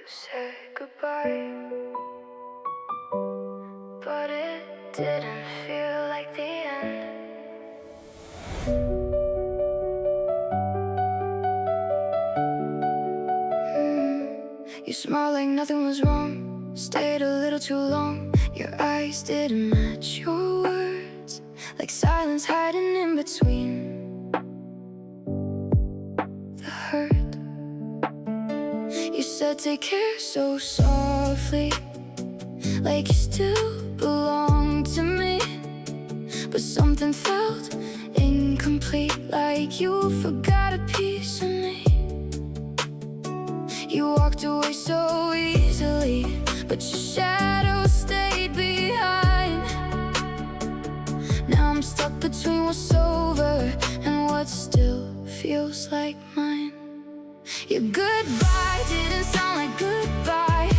say goodbye, but it didn't feel like the end. You smiled like nothing was wrong, stayed a little too long. Your eyes didn't match your words, like silence hiding in between the hurt. You said take care so softly, like you still belong to me. But something felt incomplete, like you forgot a piece of me. You walked away so easily, but your shadow stayed behind. Now I'm stuck between what's over and what still feels like mine. Your goodbye didn't sound like goodbye,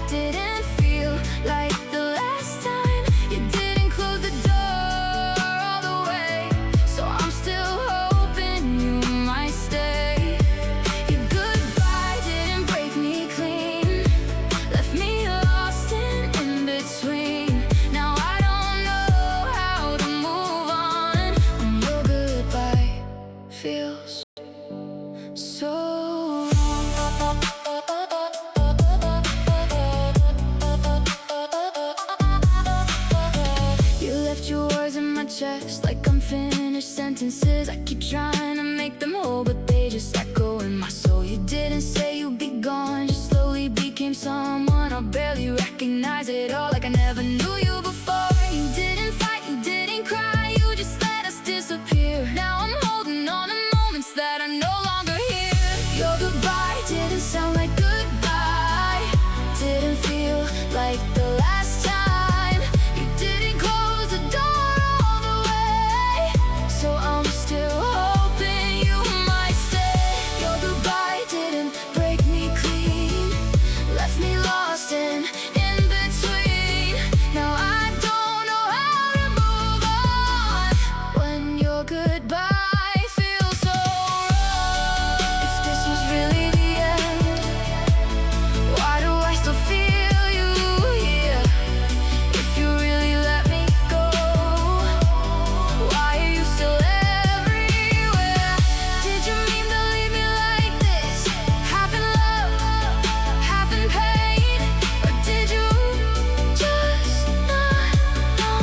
didn't feel like the last time. You didn't close the door all the way, so I'm still hoping you might stay. Your goodbye didn't break me clean, left me lost in between. Now I don't know how to move on when your goodbye feels so. Chest like unfinished sentences. I keep trying to make them whole, but they just echo in my soul. You didn't say you'd be gone, just slowly became someone I barely recognize at all, like I never knew you before. You didn't fight, you didn't cry, you just let us disappear. Now I'm holding on to moments that are no longer here. Your goodbye didn't sound like goodbye, didn't feel like the last time. You didn't close the door, so I'm still hoping you might stay. Your goodbye didn't break me clean, left me lost in between. Now I don't know how to move on when your goodbye feels so wrong. If this was really the end, why do I still feel you here? If you really let me go, why are you still everywhere? Did you mean to leave me like this, half in love, half in pain? Or did you just not know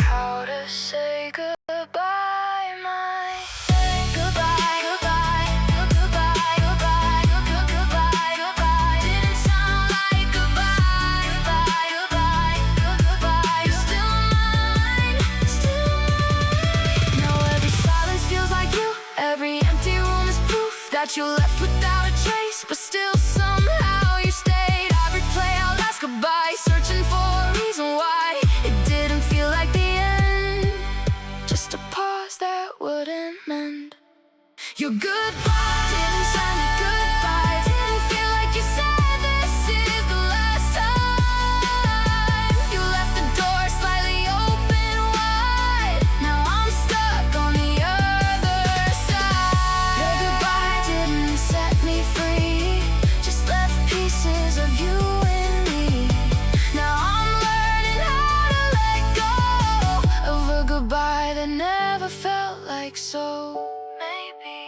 how to say goodbye, my goodbye, goodbye, goodbye, goodbye, goodbye, goodbye? Didn't sound like goodbye, goodbye, goodbye, goodbye. You're still mine, still mine. Now every silence feels like you, every empty room is proof that you left without a trace, but still somehow you stayed. I replay our last goodbye, searching for a reason why it didn't feel like the end, just a pause that wouldn't mend. Your goodbye didn't sound like goodbye, didn't feel like you said this is the last time. You left the door slightly open wide, now I'm stuck on the other side. Your goodbye didn't set me free, just left pieces of you in me. Now I'm learning how to let go of a goodbye that never felt like so. Maybe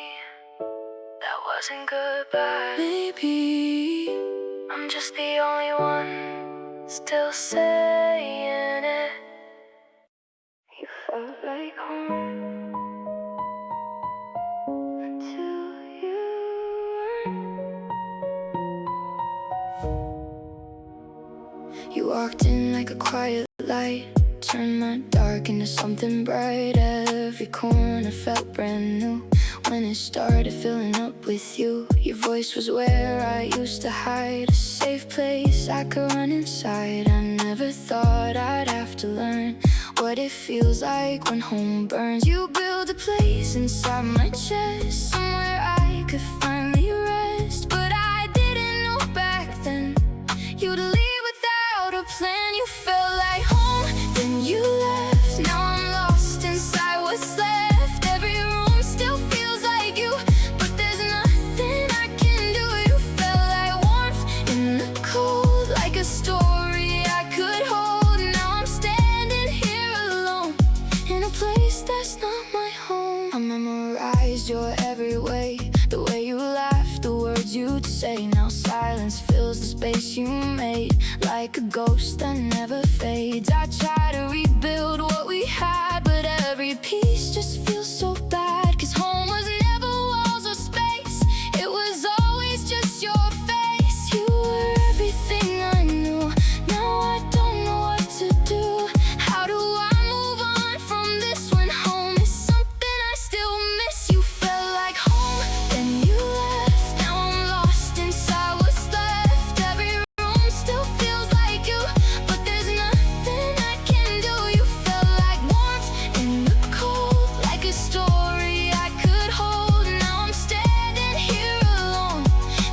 that wasn't goodbye. Maybe I'm just the only one still saying it. You felt like home until you weren't. You walked in like a quiet light, turned my dark into something bright. Every corner felt brand new when it started filling up with you. Your voice was where I used to hide, a safe place I could run inside. I never thought I'd have to learn what it feels like when home burns. You build a place inside my chest, somewhere I could finally rest. But I didn't know back then you'd leave without a plan. You felt like home, then you left. Now I'm lost inside what's left. Every room still feels like you, but there's nothing I can do. You felt like warmth in say. Now silence fills the space you made, like a ghost that never fades. I try to rebuild what we had, but every piece just feels so bad. 'Cause home was never walls or space, it was always just your face. You were everything I knew, now I don't know what to do. How do I move on from this when home is something I still miss? You felt like home, then you left. Now I'm lost inside what's left. Every room still feels like you, but there's nothing I can do. You felt like warmth in the cold, like a story I could hold. Now I'm standing here alone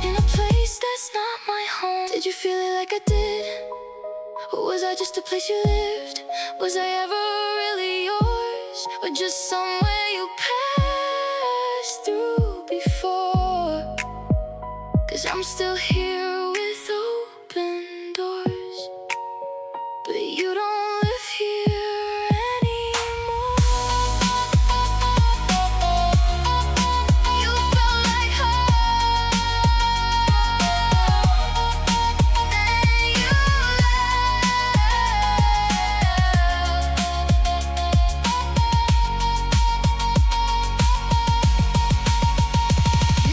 in a place that's not my home. Did you feel it like I did? Or was I just a place you lived? Was I ever really yours? Or just somewhere you passed through before? 'Cause I'm still here with open doors, but you don't live here anymore. You felt like home, then you left.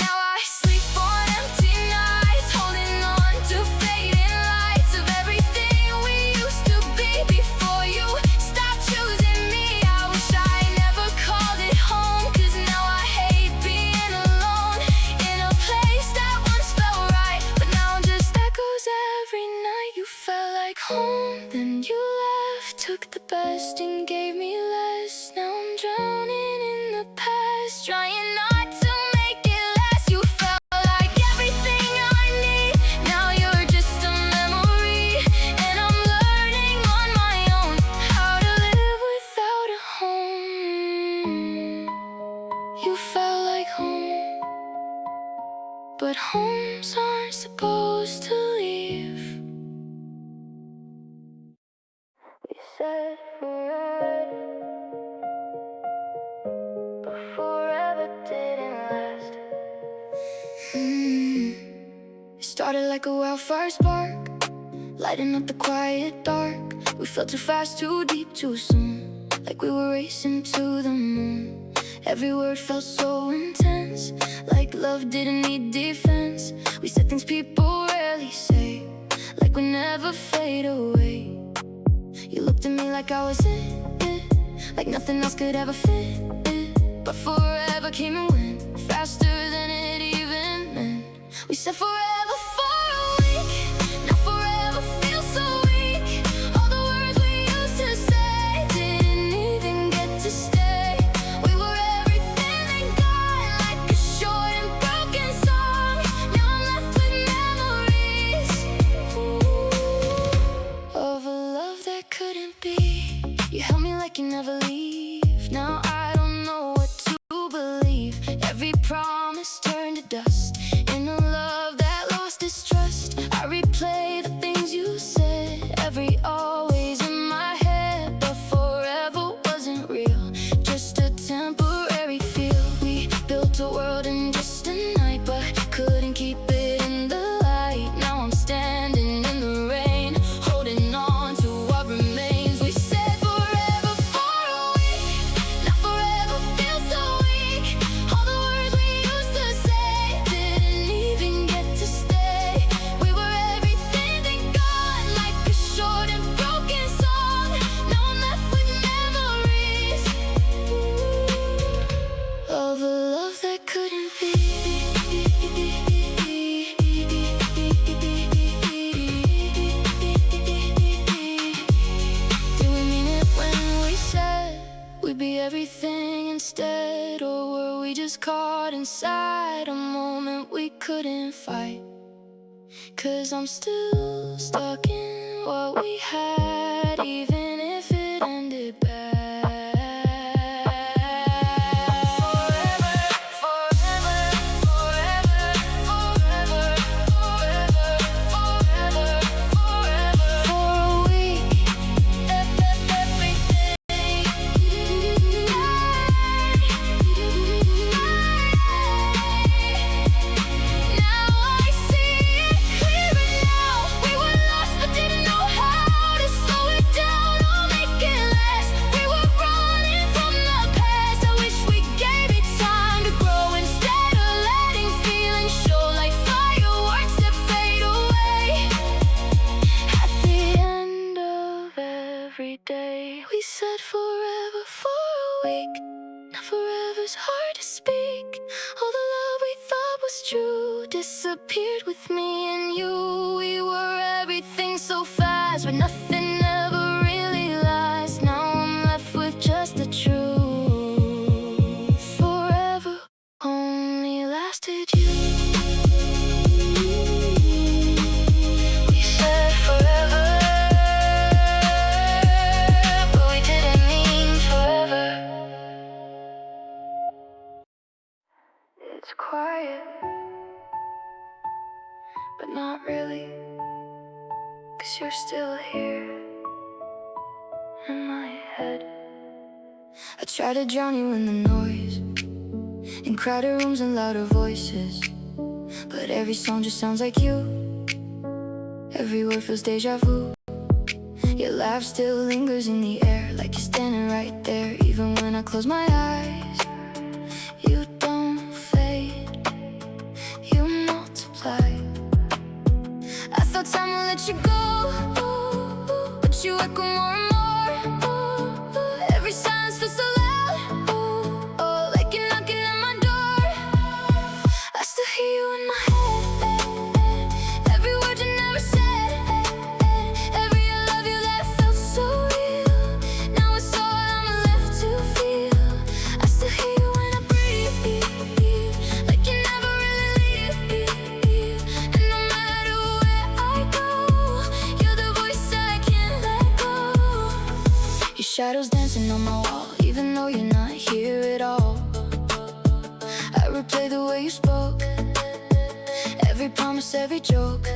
Now I sleep on empty nights, holding on to fading lights of everything we used to be before you stopped choosing me. I wish I never called it home, 'cause now I hate being alone in a place that once felt right, but now just echoes every night. You felt like home, then you left, took the best and gave me less. Now I'm drowning in the past, trying not to make it last. You felt like everything I need, now you're just a memory, and I'm learning on my own how to live without a home. You felt like home, but homes aren't supposed to leave. We said forever, but forever didn't last. It started like a wildfire spark, lighting up the quiet dark. We fell too fast, too deep, too soon, like we were racing to the moon. Every word felt so intense, like love didn't need defense. We said things people rarely say, like we never fade away. You looked at me like I was in it, like nothing else could ever fit it. But forever came and went, faster than it even meant. We said forever for a week, now forever feels so weak. All the words we used to say didn't even get to stay. We were everything they got, like a short and broken song. Now I'm left with memories of a love that couldn't be. You held me like you never leave. Now I don't know what to believe. Every promise turned to dust in a love that lost its trust. I replay the things you said, every always in my head. But forever wasn't real, just a temporary feel. We built a world in just a night, but couldn't keep it in the light. Now I'm standing in the rain, holding on to what remains. We said forever for a week, now forever feels so weak. All the words we used to say didn't even get to stay. We were everything they got, like a short and broken song. Now I'm left with memories of a love that couldn't be. Did we mean it when we said we'd be everything instead? Or were we just caught inside a moment we couldn't fight? 'Cause I'm still stuck in what we had, even if it ended bad. Forever, forever, forever, forever, forever, forever, forever. For a week, everything. Now I see so fast, but nothing ever really lasts. Now I'm left with just the truth. Forever only lasted you. We said forever, but we didn't mean forever. It's quiet, but not really, 'cause you're still here in my head. I try to drown you in the noise, in crowded rooms and louder voices, but every song just sounds like you. Every word feels deja vu. Your laugh still lingers in the air, like you're standing right there. Even when I close my eyes, you don't fade, you multiply. I thought time would let you go, but you echo more and more. Every silence feels so loud, like you're knocking at my door. I still hear you in my head, every word you never said, every I love you that felt so real. Now it's all I'm left to feel. I still hear you when I breathe, like you never really leave. And no matter where I go, you're the voice I can't let go. Your shadow's dancing on my wall, even though you're not here at all. I replay the way you spoke, every promise, every joke.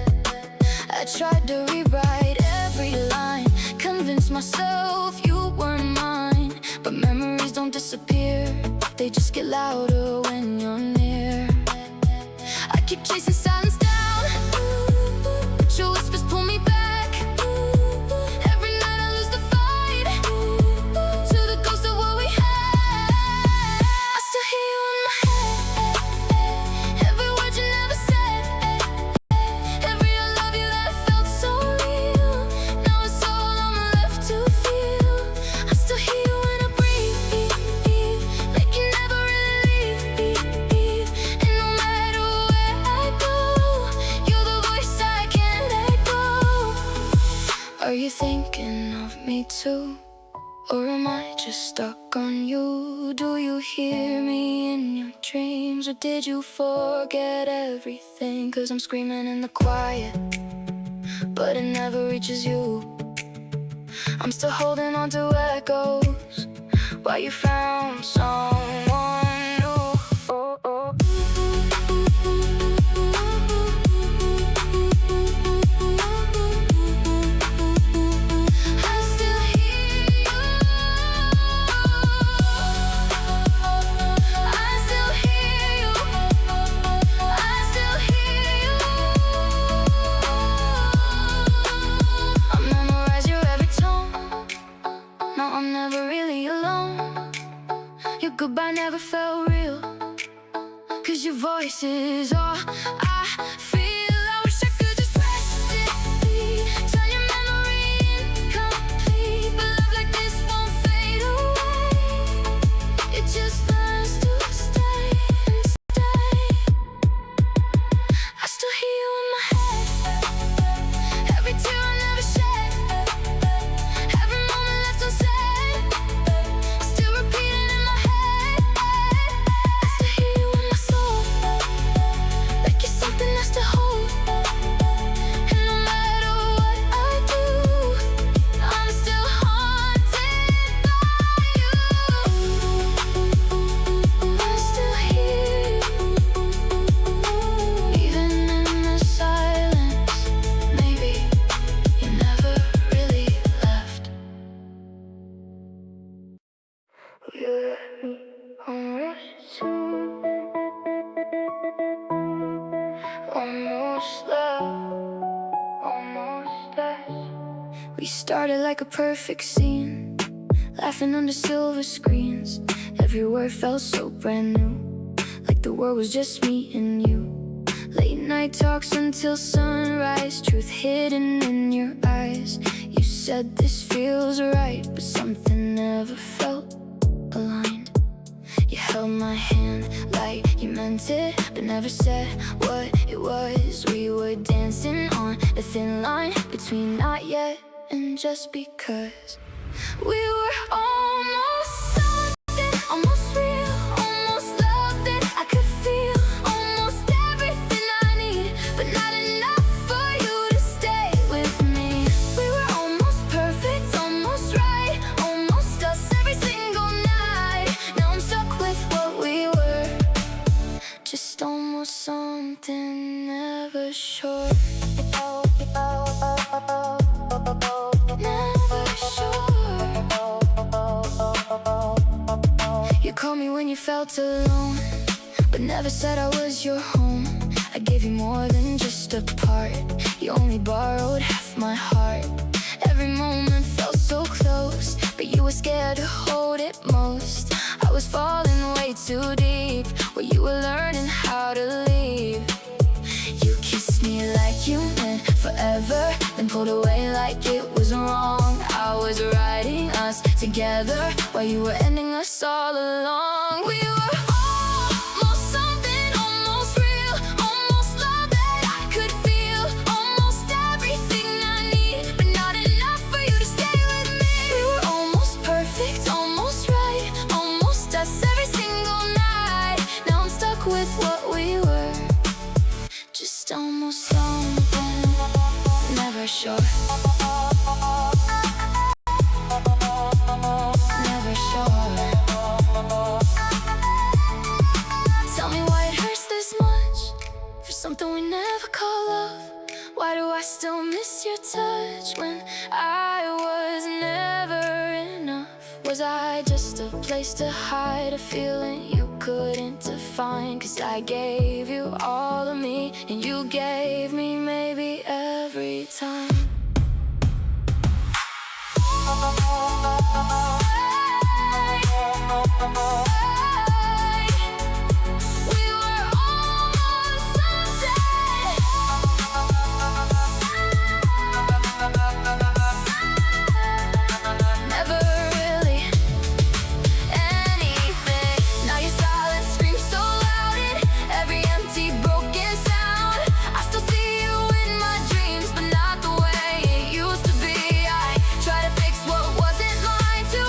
I tried to rewrite every line, convince myself you weren't mine. But memories don't disappear, they just get louder when you're near. I keep chasing silence down, but your whispers pull me back. Every night I lose the fight, to the ghost of what we had. I still hear you in my head, every word you never said, every I love you that felt so real. Now it's all I'm left to feel. I still hear you when I breathe, like you never really leave. And no matter where I go, you're the voice I can't let go. Are you thinking of me too? Or am I just stuck on you? Do you hear me in your dreams? Or did you forget everything? 'Cause I'm screaming in the quiet, but it never reaches you. I'm still holding on to echoes while you found someone new. I still hear you. I still hear you. I still hear you. I memorize your every tone. No, I'm never really alone. Your goodbye never felt real, 'cause your voice is all I feel. I wish I could just rest it, turn your memory incomplete. But love like this won't fade away, it just learns to stay and stay. I still hear you in my head, every tear I never shed, every moment left unsaid, still repeating in my head. I still hear you in my soul, like you're something that's to hold. And no matter what I do, I'm still haunted by you. I still hear you, even in the silence. Maybe you never really left. You let me almost love, almost less. We started like a perfect scene, laughing under silver screens. Every word felt so brand new, like the world was just me and you. Late night talks until sunrise, truth hidden in your eyes. You said this feels right, but something never felt aligned. You held my hand like you meant it, but never said what it was. We were dancing on the thin line between not yet and just because. We were almost something, almost real, almost love that I could feel, almost everything I need, but not enough for you to stay with me. We were almost perfect, almost right, almost us every single night. Now I'm stuck with what we were, just almost something, never sure. Never sure. You called me when you felt alone, but never said I was your home. I gave you more than just a part. You only borrowed half my heart. Every moment felt so close, but you were scared to hold it most. I was falling way too deep, where you were learning how to leave. You kissed me like you meant forever, then pulled away like it was wrong. I was writing us together while you were ending us all along. We were almost something, almost real, almost love that I could feel, almost everything I need, but not enough for you to stay with me. We were almost perfect, almost right, almost us every single night. Now I'm stuck with what we were, just almost something, never sure. Never sure. Tell me why it hurts this much, for something we never call love. Why do I still miss your touch when I was never enough? Was I just a place to hide a feeling you couldn't define? 'Cause I gave you all of me, and you gave me maybe every time. We were almost something. Never really anything. Now your silence screams so loud in every empty broken sound. I still see you in my dreams, but not the way it used to be. I try to fix what wasn't mine, to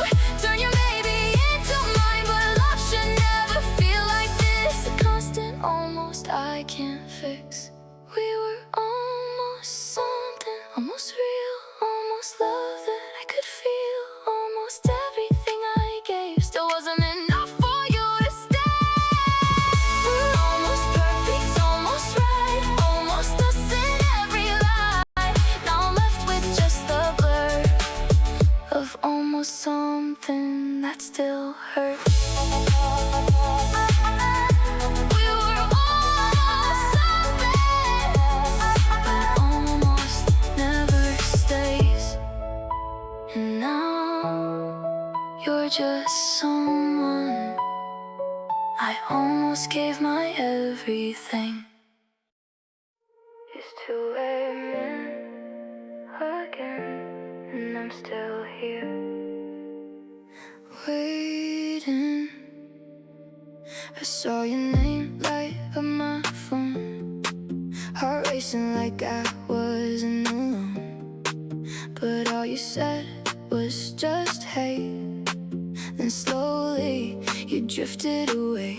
turn your maybe into mine, but love should never feel like this. A constant almost I can't fix. We were almost something, almost real, almost love that I could feel, almost everything I gave still wasn't enough for you to stay. We're almost perfect, almost right, almost us in every line. Now I'm left with just the blur of almost something that still hurts. We were almost something, but almost never stays. And now you're just someone I almost gave my everything. It's 2 a.m. again, and I'm still here, waiting. I saw your name light up my phone, heart racing like I wasn't alone. But all you said was just hey, then slowly you drifted away.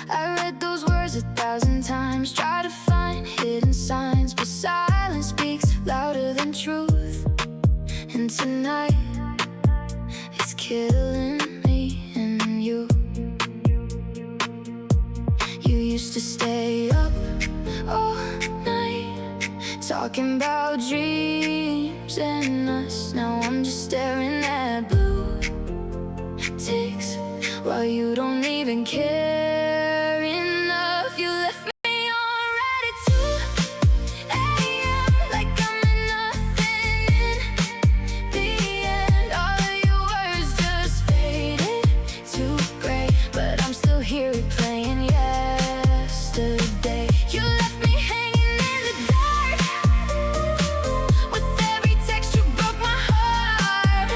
I read those words 1,000 times, try to find hidden signs, but silence speaks louder than truth. And tonight it's killing me and you. You used to stay up all night, talking about dreams and us. Now I'm just staring at blue ticks, while you don't even care enough. You left me on red at 2 a.m. like I'm in nothing in the end. All of your words just faded to gray, but I'm still here replaying yesterday. You left me hanging in the dark, with every text you broke my heart.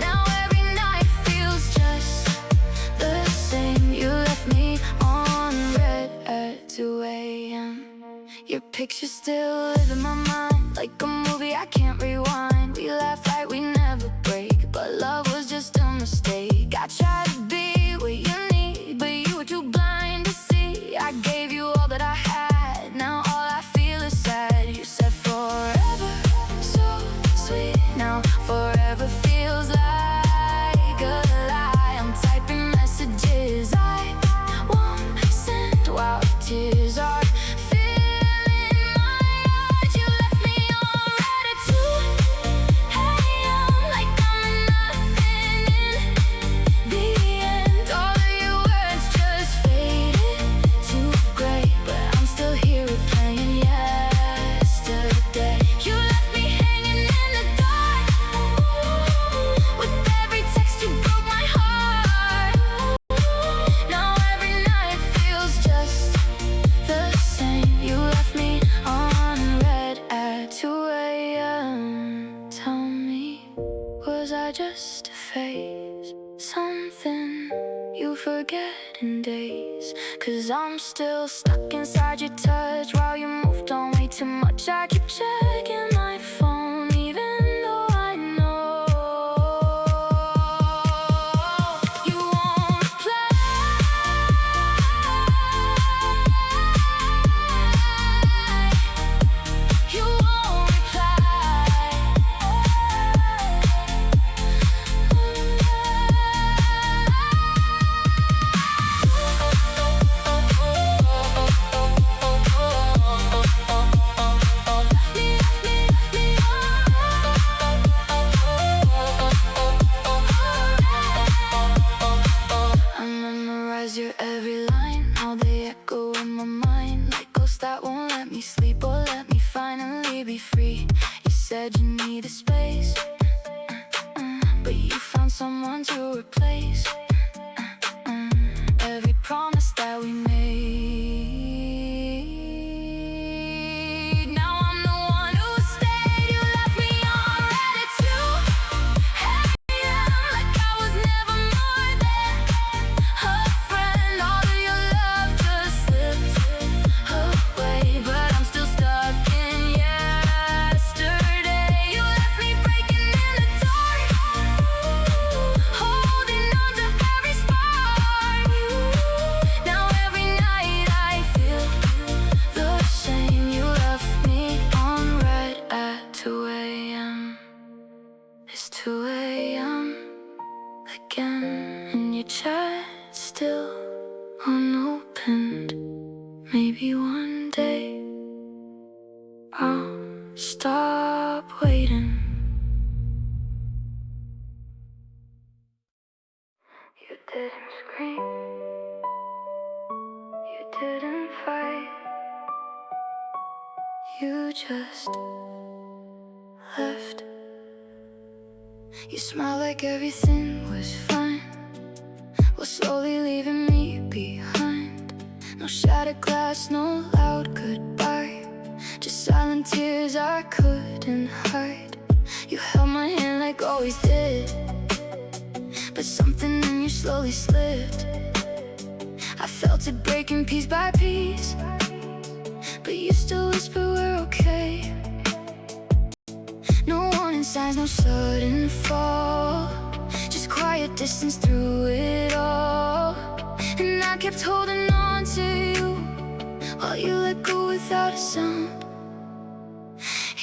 Now every night feels just the same. you still live in my mind, like a movie I can't rewind. We laugh like we never break, but love was just a mistake. I tried to be what you need, but you were too blind to see. I gave you all that I had, now all I feel is sad. You said forever, so sweet. Now forever feels like a lie. I'm typing messages I won't send while tears are filling my eyes. You left me on red at 2 a.m. like I'm nothing in the end. All of your words just faded to gray, but I'm still here replaying yesterday. You left me hanging in the dark. With every text you broke my heart. Now every night feels just the same. You left me on red at 2 a.m. Tell me, was I just a phase? Something you forget in days? 'Cause I'm still stuck inside your touch. While you moved on way too much, I keep checking my phone, even though I know you won't reply. You won't reply. I memorize your every line, how they echo in my mind, like ghosts that won't let me sleep or let me finally be free. You said you needed space, but you found someone to replace every promise that we made. Now I'm the one who stayed. You left me on red at 2 a.m. like I was never more than a friend. All of your love just slipped away, but I'm still stuck in yesterday. You left me breaking in the dark, holding on to every spark. Now every night I feel the same. You left me on red at 2 a.m. It's 2 a.m. again, and your chat still unopened. Maybe one day I'll stop waiting. You didn't scream, you didn't fight, you just left. You smiled like everything was fine, was slowly leaving me behind. No shattered glass, no loud goodbye, just silent tears I couldn't hide. You held my hand like always did, but something in you slowly slipped. I felt it breaking piece by piece, but you still whisper we're okay. No warning signs, no sudden fall, just quiet distance through it all. And I kept holding on to you while you let go without a sound.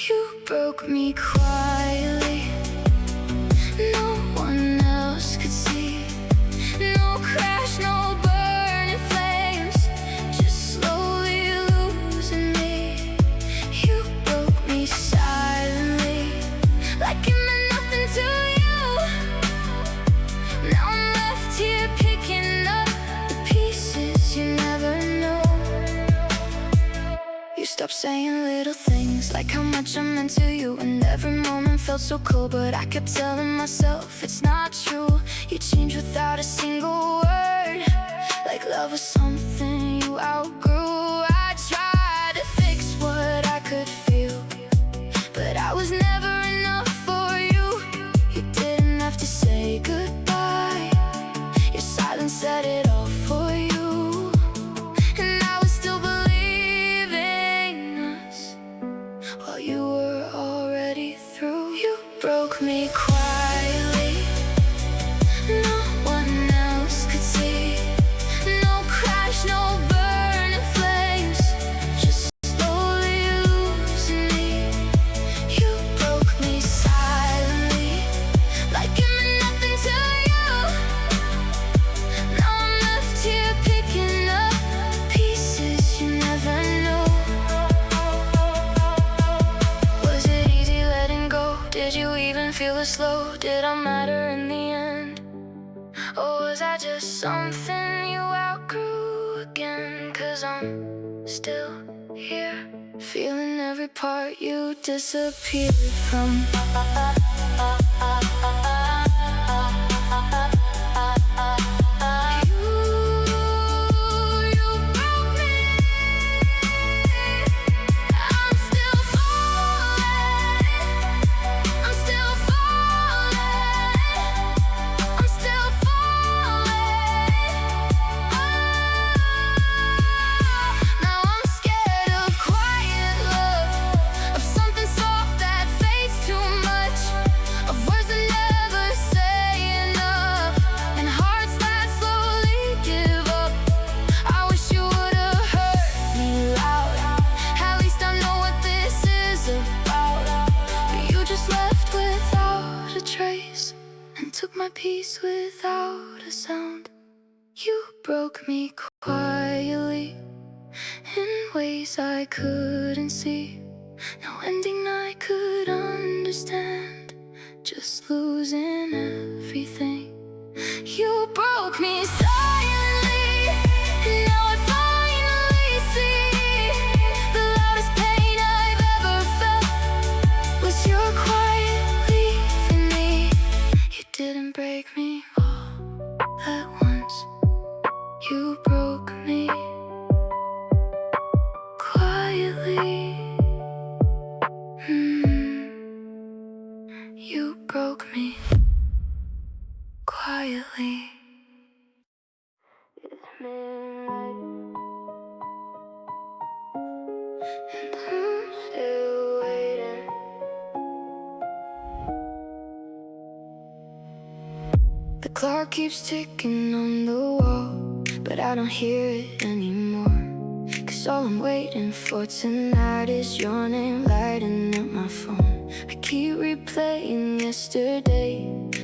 You broke me quietly, no one else could see. No crash, no burning flames, just slowly losing me. You broke me silently, like it meant nothing to you. Now I'm left here picking up the pieces you never know. You stopped saying little things, like how much I meant to you, and every moment felt so cold. But I kept telling myself it's not true. You changed without a single word, like love was something you outgrew. I tried to fix what I could feel, but I was never enough for you. You didn't have to say goodbye, your silence said it all for you. And I was still believing us. broke me quietly. No one else could see. No crash, no burning flames, just slowly losing me. You broke me silently, like it meant nothing to you. Now I'm left here picking up pieces you never knew. Was it easy letting go? Did you even feel it slow? Did I matter in the end? Or was I just something you outgrew again? 'Cause I'm still here, feeling every part you disappeared from. You broke me. I'm still falling. I'm still falling. I'm still falling. Now I'm scared of quiet love, of something soft that fades too much, of words that never say enough, and hearts that slowly give up. I wish you would've heard me loud. At least I know what this is about. But you just left without a trace and took my peace without a sound. You broke me quietly in ways I couldn't see. No ending I could understand, just losing everything. You broke me silently, and now I finally see the loudest pain I've ever felt was your quiet leaving me. You didn't break me all at once. You broke me quietly. You broke me quietly. It's midnight, and I'm still waiting. The clock keeps ticking on the wall, but I don't hear it anymore. 'Cause all I'm waiting for tonight is your name lighting up my phone. I keep replaying yesterday,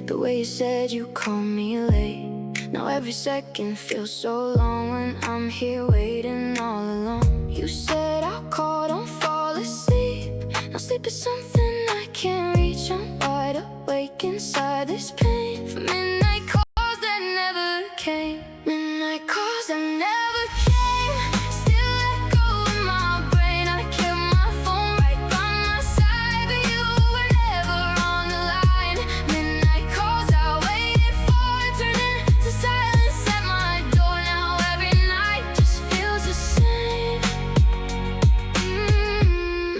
the way you said you called me late. Now every second feels so long when I'm here waiting all alone. You said I'll call, don't fall asleep. Now sleep is something I can't reach. I'm wide awake inside this pain for midnight calls that never came. Midnight calls that never came. Still echo in my brain. I kept my phone right by my side, but you were never on the line. Midnight calls I waited for turning to silence at my door. Now every night just feels the same.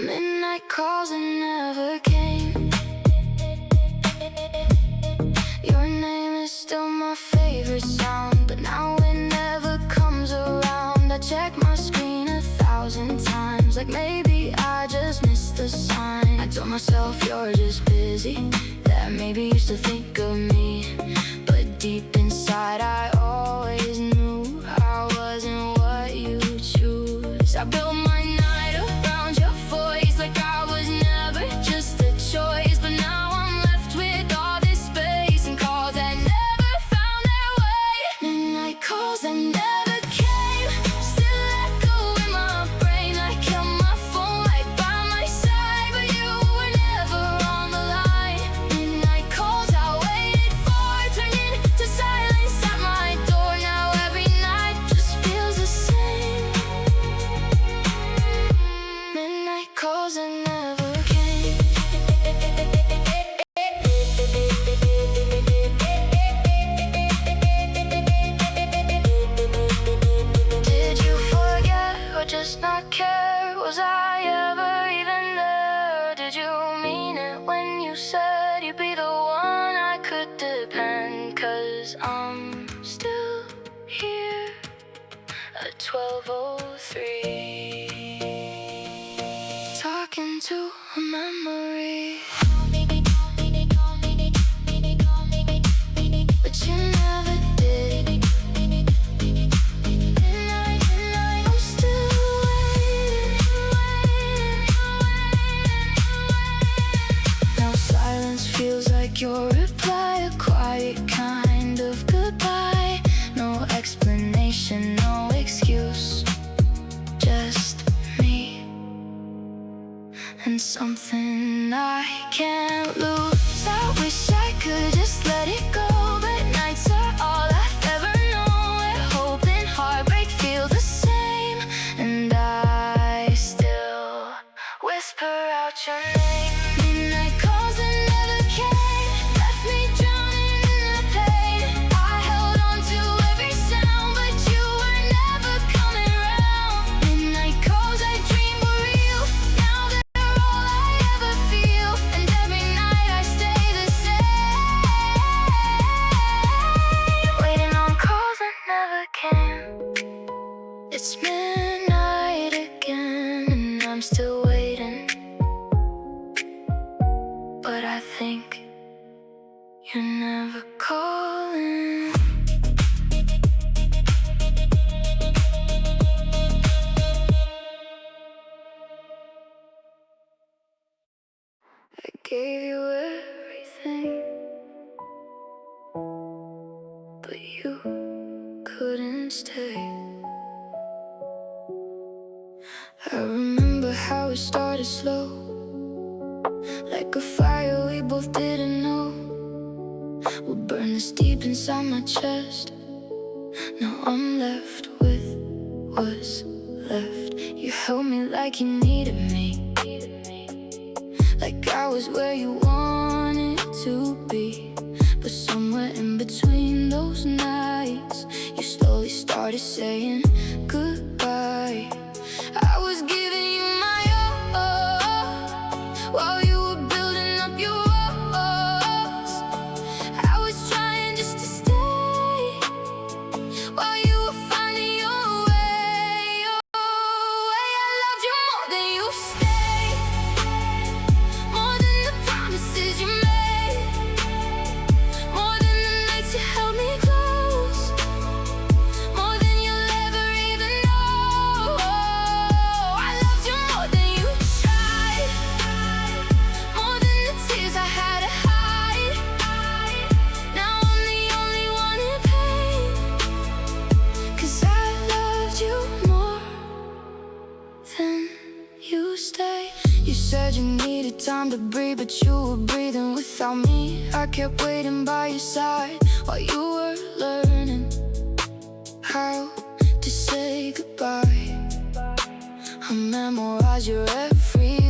Midnight calls that never came. Your name is still my favorite sound, but now it never comes around. I check my screen 1,000 times, like maybe I just missed the sign. I told myself you're just busy, that maybe you still think of me, but deep inside I always knew I wasn't what you choose. I built my night around your voice, like I was never just a choice. But now I'm left with all this space and calls that never found their way. Midnight calls that never came. Still echo in my brain. I kept my phone right by my side, but you were never on the line. Midnight calls I waited for turning to silence at my door. Now every night just feels the same. Midnight calls that never came. Did you forget or just not care? Was I ever even there? Did you mean it when you said you'd be the one I could depend? 'Cause I'm still here at 12:03, talking to a memory. and something I can't lose. I wish I could just let it go, but nights are all I've ever known, where hope and heartbreak feel the same, and I still whisper out your name. Midnight calls that never came, left me drowning in the pain. I held on to every sound, but you were never coming round. Midnight calls I dreamed were real, now they're all I ever feel, and every night I stay the same, waiting on calls that never came. It's midnight again, and I'm still waiting, but I think you're never calling. I gave you everything, but you couldn't stay. I remember how it started slow, like a fire we both didn't know would burn us deep inside my chest. Now I'm left with what's left. You held me like you needed me, like I was where you wanted to be. But somewhere in between those nights, you slowly started saying goodbye. I was giving you my all, while you were building up your walls. I was trying just to stay, while you were finding your way. Oh, I loved you more than you stayed, more than the promises you made, more than the nights you held me close, more than you'll ever even know. I loved you more than you tried, more than the tears I had to hide. Now I'm the only one in pain, 'cause I loved you more than you stayed. You said you needed time to breathe, but you were breathing without me. I kept waiting by your side while you were learning how to say goodbye. I memorized your every